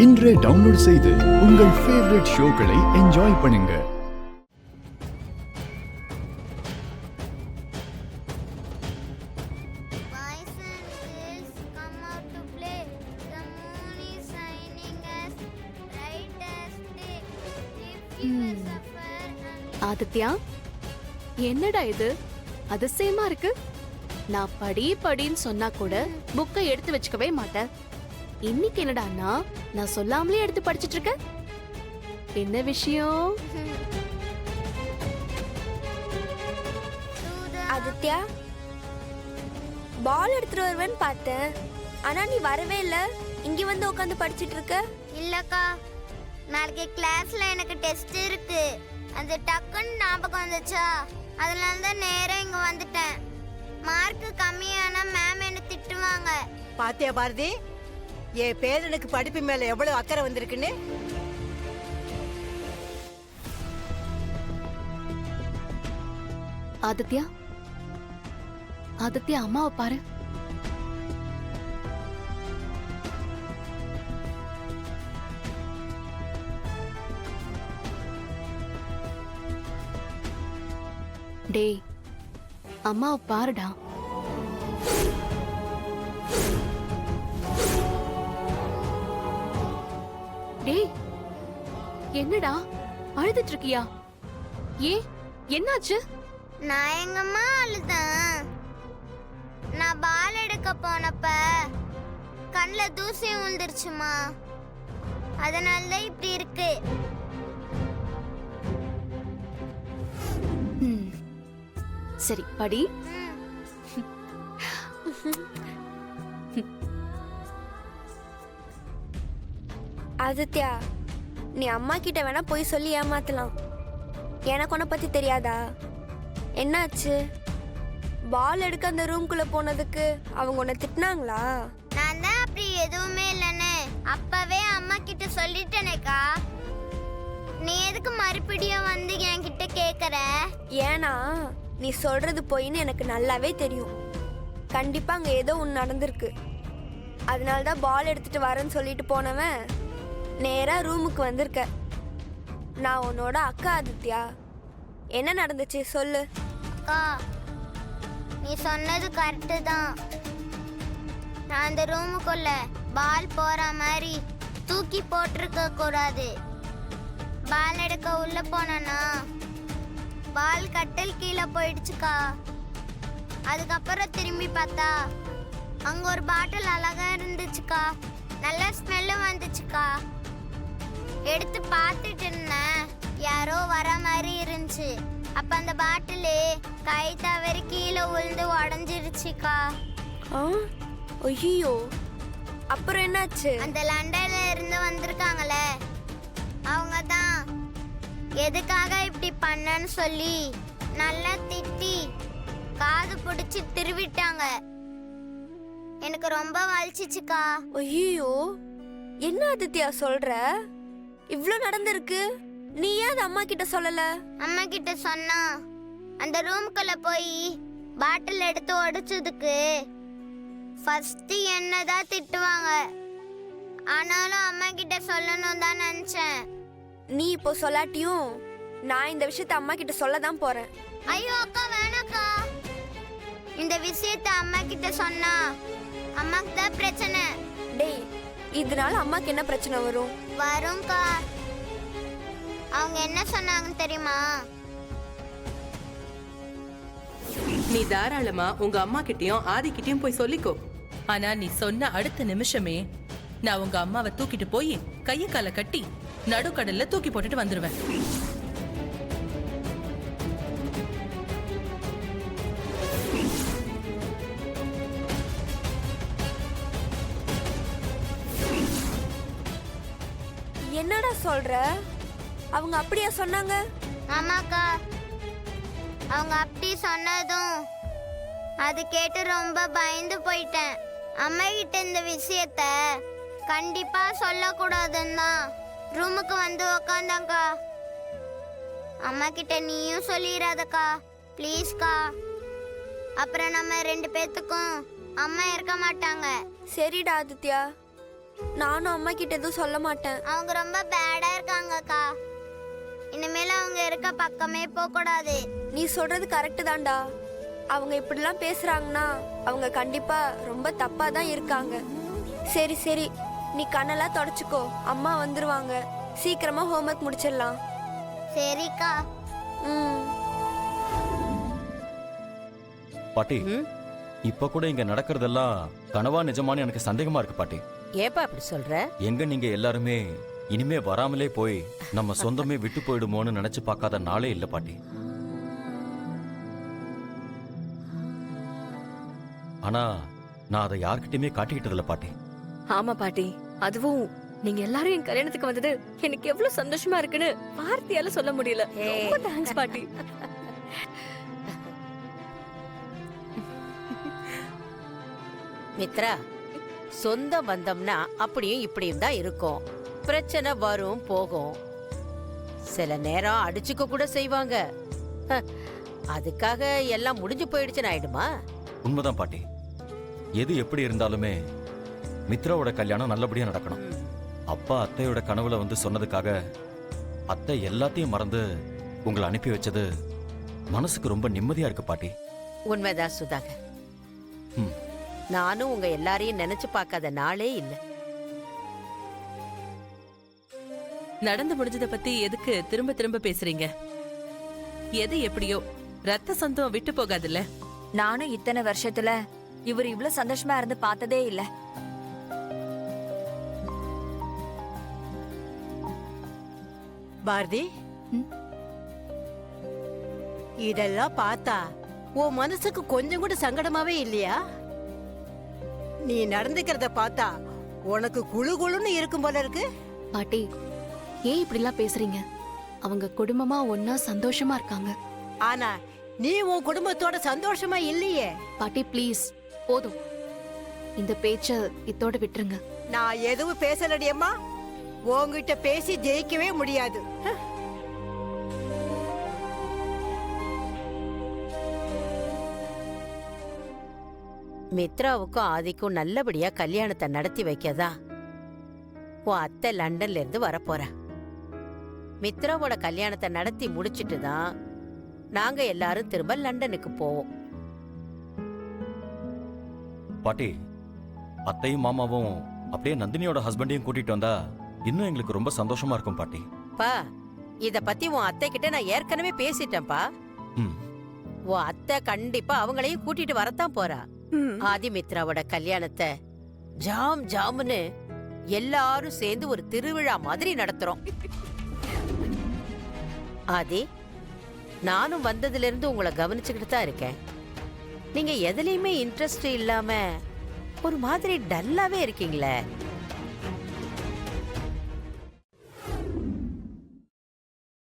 இன்றே டவுன்லோட் செய்து உங்கள் ஃபேவரட் ஷோக்களை என்ஜாய் பண்ணுங்க. ஆதித்யா, என்னடா இது அதிசயமா இருக்கு? நான் படின்னு சொன்னா கூட புக்கை எடுத்து வச்சுக்கவே மாட்டேன். இன்னைக்கு என்னடான்னா நான் சொல்லாமலே எடுத்து படிச்சிட்டு இருக்க. என்ன விஷயம்? ஆதித்யா, பால் எடுத்துட்டு வருவேன்னு பார்த்தேன். ஆனா நீ வரவே இல்ல. இங்க வந்து உட்காந்து படிச்சிட்டு இருக்க. இல்லக்கா, நாளைக்கு கிளாஸ்ல எனக்கு டெஸ்ட் இருக்கு. அந்த டக்குன்னு ஞாபகம் வந்துச்சா, அதனால தான் நேரா இங்க வந்துட்டேன். மார்க் கம்மியானா மேம் என்ன திட்டுவாங்க. பாத்தியா பாரதி, என் பேரனுக்கு படிப்பு மேல எவ்வளவு அக்கறை வந்திருக்குன்னு. ஆதித்யா, ஆதித்யா, அம்மாவை பாரு. டேய், அம்மாவை பாருடா. டேய், என்னடா அழுதுட்டு இருக்கியா? என்னாச்சு? நான் எங்கம்மா அழுதேன். நான் பால் எடுக்க போனப்ப கண்ணுல தூசி விழுந்துருச்சுமா, அதனால தான் இப்படி இருக்கு. சரி, படி. ஆதித்யா, நீ அம்மா கிட்ட வேணா போய் சொல்லி ஏமாத்தலாம். எனக்கு உன்னை பத்தி தெரியாதா? என்னாச்சு? பால் எடுக்க அந்த ரூம்குள்ள போனதுக்கு அவங்க உன்னை திட்டினாங்களா? நான் தான் அப்படி எதுவுமே இல்லைன்னு அப்பவே அம்மா கிட்ட சொல்லிட்டேனேக்கா. நீ எதுக்கு மறுபடியும் வந்து என்கிட்ட கேக்குற? ஏன்னா நீ சொல்றது போயின்னு எனக்கு நல்லாவே தெரியும். கண்டிப்பா அங்க ஏதோ ஒன்று நடந்திருக்கு. அதனாலதான் பால் எடுத்துட்டு வரேன்னு சொல்லிட்டு போனவன் நேரா ரூமுக்கு வந்திருக்க. நான் உன்னோட அக்கா ஆதித்யா. என்ன நடந்துச்சு சொல்லு. அக்கா, நீ சொன்னது கரெக்டு தான். நான் அந்த ரூமுக்குள்ள பால் போற மாதிரி தூக்கி போட்டிருக்க கூடாது. பால் எடுக்க உள்ள போனா பால் கட்டில் கீழே போயிடுச்சுக்கா. அதுக்கப்புறம் திரும்பி பார்த்தா அங்க ஒரு பாட்டில் அழகா இருந்துச்சுக்கா. நல்ல ஸ்மெல்லு வந்துச்சுக்கா. எடுத்து பார்த்துட்டு இருந்தேன், யாரோ வர மாதிரி இருந்துச்சு. அப்ப அந்த பாட்டிலு கை தவறி கீழே விழுந்து உடஞ்சிருச்சுக்கா. ஐயோ, அப்புறம் என்னாச்சு? அந்த லண்டன்ல இருந்து வந்திருக்காங்களே, அவங்க தான் எதுக்காக இப்படி பண்ணன்னு சொல்லி நல்லா திட்டி காது பிடிச்சி திருவிட்டாங்க. எனக்கு ரொம்ப வலிச்சிச்சுக்கா. ஐயோ, என்ன ஆதித்யா சொல்ற? இவ்ளோ நடந்திருக்கு, நீ ஏன் அம்மா கிட்ட சொல்லல? அம்மா கிட்ட சொன்னா அந்த ரூம்குள்ள போய் பாட்டில் எடுத்து உடைச்சதுக்கு ஃபர்ஸ்ட் என்னதான் திட்டுவாங்க. ஆனாலும் அம்மா கிட்ட சொல்லணும் தான் நினைச்சேன். நீ இப்போ சொல்லாட்டியும் நான் இந்த விஷயத்த அம்மா கிட்ட சொல்ல தான் போறேன். ஐயோ அக்கா, வேணாக்கா. இந்த விஷயத்த அம்மா கிட்ட சொன்னா அம்மாக்கு தான் பிரச்சனை. டேய், இதனால அம்மாக்கு என்ன பிரச்சனை வரும்? வரும்க்கா. அவங்க என்ன சொன்னாங்கன்னு தெரியுமா? நீ தாராளமா உங்க அம்மா கிட்டயும் ஆதி கிட்டயும் போய் சொல்லிக்கோ. ஆனா நீ சொன்ன அடுத்த நிமிஷமே நான் உங்க அம்மாவை தூக்கிட்டு போய் கைய கால கட்டி நடுக்கடல்ல தூக்கி போட்டுட்டு வந்துருவேன். என்னடா சொல்ற? அவங்க அப்படியா சொன்னாங்க? ஆமாக்கா, அவங்க அப்படி சொன்னதும் அது கேட்டு ரொம்ப பயந்து போயிட்டேன். அம்மா கிட்ட இந்த விஷயத்த கண்டிப்பா சொல்லக்கூடாதுன்னா ரூமுக்கு வந்து உக்காந்தாங்கா. அம்மா கிட்ட நீயும் சொல்லிடாதக்கா, ப்ளீஸ்க்கா. அப்புறம் நம்ம ரெண்டு பேத்துக்கும் அம்மா இருக்க மாட்டாங்க. சரிடா ஆதித்யா, நானும் அம்மா கிட்ட எதுவும் சொல்ல மாட்டேன். அவங்க ரொம்ப பேடா இருக்காங்கக்கா. இனிமேல அவங்க இருக்க பக்கமே போக கூடாது. நீ சொல்றது கரெக்டு தான்டா. அவங்க இப்படிலாம் பேசுறாங்கன்னா அவங்க கண்டிப்பா ரொம்ப தப்பா தான் இருக்காங்க. சரி சரி, நீ கண்ணெல்லாம் தொடச்சுக்கோ, அம்மா வந்துருவாங்க. சீக்கிரமா ஹோம்ஒர்க் முடிச்சிடலாம். சரிக்கா. ம். பாட்டி இப்ப கூட இங்க நடக்கிறதெல்லாம் கனவா நிஜமானு எனக்கு சந்தேகமா இருக்கு பாட்டி. ஏப்பா அப்படி சொல்ற? எங்க நீங்க எல்லாருமே இனிமே வராமலே போய் நம்ம சொந்தமே விட்டு போயிடுமோன்னு நினைச்சு பார்க்காத நாளே இல்ல பாட்டி. ஆனா நான் அதை யார்கிட்டயுமே காட்டிக்கிட்டதில்ல பாட்டி. ஆமா பாட்டி, அதுவும் நீங்க எல்லாரும் என் கல்யாணத்துக்கு வந்தது எனக்கு எவ்வளவு சந்தோஷமா இருக்குன்னு வார்த்தையால சொல்ல முடியல. ரொம்ப தேங்க்ஸ் பாட்டி. மித்ரா, சொந்த பந்தம்னா அப்படியும் இப்படியும் தான் இருக்கும். பிரச்சனை வரும் போகும். சில நேரம் அடிச்சுக்க கூட செய்வாங்க. ஹ, அதுக்காக எல்லாம் முடிஞ்சு போயிடுச்சுன்னு ஆயிடுமா? உண்மைதான் பாட்டி. எது எப்படி இருந்தாலுமே மித்ராவோட கல்யாணம் நல்லபடியா நடக்கணும். அப்பா அத்தையோட கனவுல வந்து சொன்னதுக்காக அத்தை எல்லாத்தையும் மறந்து உங்களை அனுப்பி வச்சது மனசுக்கு ரொம்ப நிம்மதியா இருக்கு பாட்டி. உண்மைதான் சுதாகர். ம். நானும் உங்க எல்லாரையும் நினைச்சு பார்க்காத நாளே இல்ல. நடந்து முடிஞ்சத பத்தி எதுக்கு திரும்ப திரும்ப பேசுறீங்க? எது எப்படியோ ரத்த சொந்தம் விட்டு போகாதுல்ல. நானும் இத்தனை வருஷத்துல இவர் இவ்வளவு சந்தோஷமா இருந்து பார்த்ததே இல்ல. பாரதி, இதெல்லாம் பார்த்தா உன் மனசுக்கு கொஞ்சம் கூட சங்கடமாவே இல்லையா? நீ நடந்துக்கிறத பார்த்தா உனக்கு குழு குழுன்னு இருக்கும் போல இருக்கு. பாட்டி, ஏன் இப்படிலாம் பேசுறீங்க? அவங்க குடும்பமா ஒன்னா சந்தோஷமா இருக்காங்க. ஆனா நீ உன் குடும்பத்தோட சந்தோஷமா இல்லையே. பாட்டி ப்ளீஸ், போதும். இந்த பேச்ச இத்தோட விட்டுருங்க. நான் எதுவும் பேசலடியம்மா. உன்கிட்ட பேசி ஜெயிக்கவே முடியாது. மித்ராவுக்கும் ஆதிக்கும் நல்லபடியா கல்யாணத்தை நடத்தி வைக்கதா உன் அத்தை லண்டன்ல இருந்து வரப்போற. மித்ராவோட கல்யாணத்தை நடத்தி முடிச்சிட்டு தான் நாங்க எல்லாரும் திரும்ப லண்டனுக்கு போவோம். பாட்டி, அத்தையும் மாமாவும் அப்படியே நந்தினியோட ஹஸ்பண்டையும் கூட்டிட்டு வந்தா இன்னும் எங்களுக்கு ரொம்ப சந்தோஷமா இருக்கும் பாட்டி. பா, இத பத்தி உன் அத்தை கிட்ட நான் ஏற்கனவே பேசிட்டேன்ப்பா. ம். உன் அத்தை கண்டிப்பா அவங்களையும் கூட்டிட்டு வரத்தான் போறா. ஆதிமித்ராவோட கல்யாணத்தை ஜாம் ஜாம்னு எல்லாரும் சேர்ந்து ஒரு திருவிழா மாதிரி நடத்துறோம். ஆதி, நானும் வந்ததுல இருந்து உங்களை கவனிச்சுக்கிட்டு தான் இருக்கேன். நீங்க எதுலயுமே இன்ட்ரெஸ்ட் இல்லாம ஒரு மாதிரி டல்லாவே இருக்கீங்களே.